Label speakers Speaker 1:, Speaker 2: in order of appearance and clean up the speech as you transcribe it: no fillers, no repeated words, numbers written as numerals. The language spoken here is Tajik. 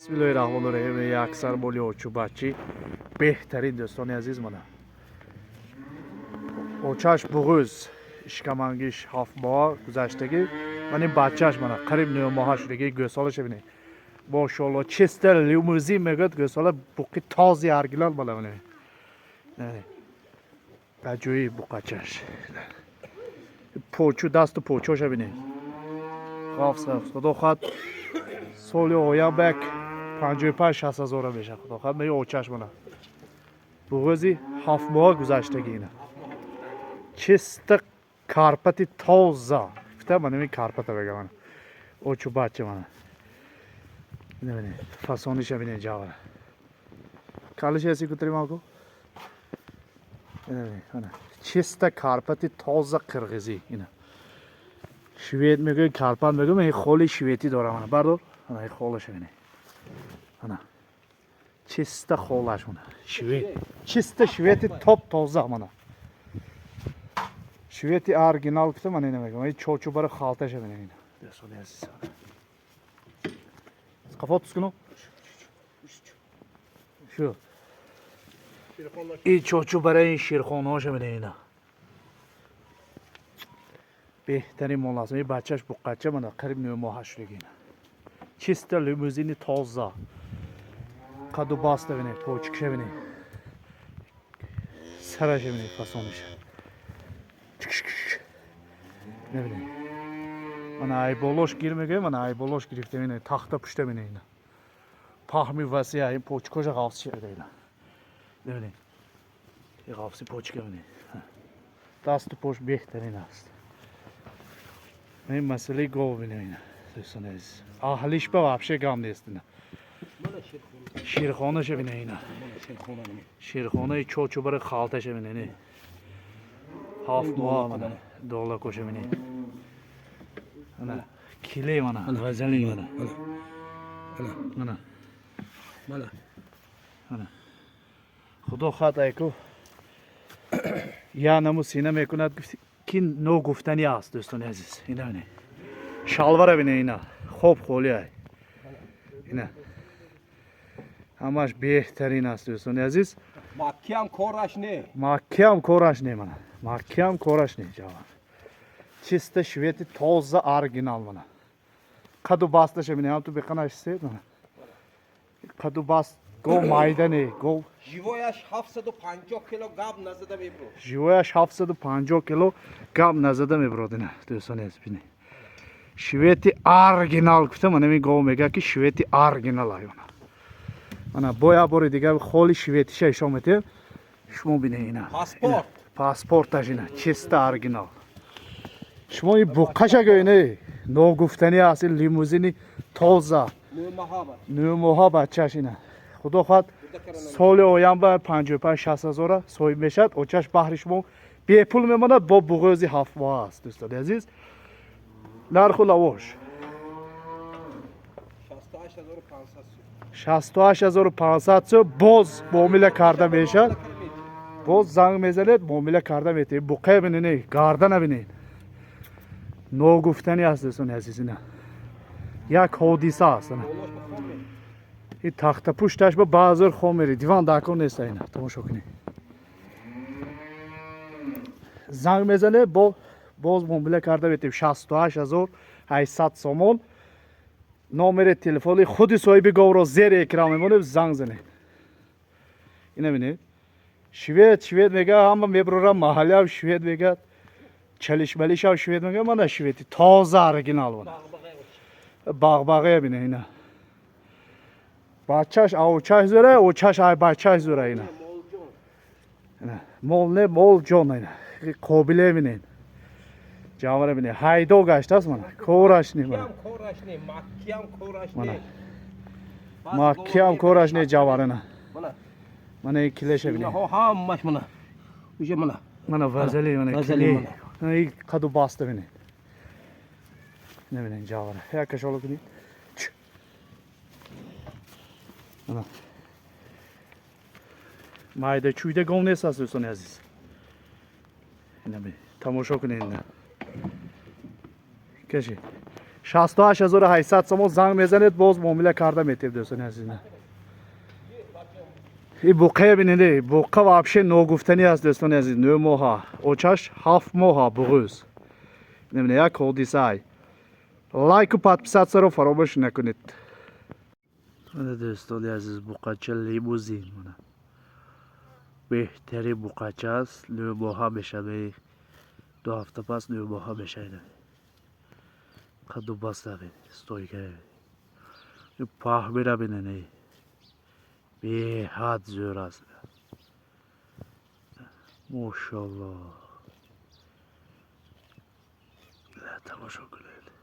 Speaker 1: बिस्मिल्लाहिर्रहमानिर्रहीम ये अक्सर बोली ओचुबाची बेहतरीन दोस्तों अजीज मना ओचाश बुगुज ishkamangиш 7 moh guzashtagi mana bachchash mana qarib 9 moh shudagi go'solash bini mashallah chista limuzin megad go'sola buqi tozi argilar mana mana bajoyi buqachash pochu dastu pochosh bini xavf xudo xat soli oyabak 55-60 میشه خدا خواهد می اوچش منه بغوزی 7 ماه گذشتگی اینه چست کارپتی تازه فتا من می کارپت بگم من اوچو بچه منه ببینید فسونیش ببینید جاوره کالش ایسی کتری ماکو ببینید منه چست کارپتی تازه قرغیزی اینه شوید میگه کارپت میگه من خولی شویتی دارم منه بردار من خولش ببینید ana chista xo'lash mana shvet chista shveti top toza mana shveti original bitta mana nima degan cho'chu bara xaltash mana endi so'raysiz qafot tuskunu shu i cho'chu bara in shirxonosh mana endi behtarin molasi bachchash buqqacha mana 49 mohashligini chista limuzini toza Kadu bastı beni, poçuk beni. Saraş beni, fasonmuş. Ne bileyim. Bana ay boloş girmeye, bana ay boloş girip de beni, tahta püşte beni yine. Pahmi vasiyayım, poçuk hoca gavsı şey değil. Ne bileyim. Gavsı poçuk beni. Dastı poç behterin aslında. Benim meseleyi gov beni yine. Diyorsunuz. Ahliş be vapşe gam değilsin. شیرخانه شه بینه اینا شیرخانه چوچو برای خالته شه بینه نه 7 ماه منه دولا کوشه بینه انا کیله منه غزلی منه انا انا خدا خاطر کو یا نمو سینه میکند کی نو گفتنی است دوستان عزیز اینا بینه شلوار بینه اینا خوب خولیه اینا همش بهترین است دوستان عزیز
Speaker 2: مکیم کارش نه
Speaker 1: مکیم کارش نه من مکیم کارش نه جوان چیست شویتی تازه اورجینال من کدو باستش می‌نیم تو بخناش سید من کدو باست گو مایدانی گو
Speaker 2: جیویش 750 کیلو گاب نزده میبرو
Speaker 1: جیویش 750 کیلو گاب نزده میبرو دینا دوستان عزیز بینی شویتی اورجینال گفتم من میگم میگه که شویتی اورجینال آیونه Ana boya bori دیگه خالی شویتیش ایشون میده شما بینه اینا
Speaker 2: پاسپورت
Speaker 1: پاسپورتش اینا چیستا اورجینال شما این بوقش اگه نو گفتنی اصل لیموزینی تازه نو ماه بچه‌ش اینا خدا خواهد سال آینده 55-60 هزار صاحب میشد اوچش بهر شما بی پول میماند با بغوزی 7 ماه است دوستان عزیز نرخ لواش 68500 باز معامله کرده میشه باز زنگ میزنید معامله کرده میشه بوقه ببینید گردن ببینید نو گفتنی است دوستان عزیز نه یک حادثه است این تخت پشتش به بازار خام میره دیوان داکون نیست اینا تماشا کنید زنگ میزنید باز معامله کرده میشه 68800 سومون نامر تلفنی خود صاحب گاو را زیر اکرام میمونه زنگ زنه اینا ببینید شوید میگه هم میبرم محله شوید میگه چلیش ملیش شوید میگه من شویدی تازه اورجینال ونه باغ ببینید اینا بچه‌ش اوچش زوره اوچش ای بچه‌ش زوره اینا مول نه مول جون اینا قابله ببینید جواره بینه هایدو گشت است من کورش نی من مکیم کورش نی جواره نه من کلیش بینه
Speaker 2: ها همش منه میشه منه
Speaker 1: من وزلی من کلی این کدو باسته بینه نبینه جواره یک کشالو کنید مایده چویده گم نیست است دوستان عزیز اینا بینه تماشا کنید اینا کشی 68800 so'm zang mezanet boz muomala kardam etib do'stlar azizlar. Buqa bininde, buqa вообще ногуфтани аст do'stlar aziz. 9 moha, ochаш 7 moha bug'uz. Немне як hodisay. Лайк و подписаться фаромӯш накунед. Mana do'stlar aziz buqacha limuzin mana. Behtari buqacha است. 9 moha beshade. 2 hafta pas 9 moha beshaydi. Qadu bastavi, stoyga. Pah bera binene. Be had zo'r است. Maşallah. La tomosha qilaylik.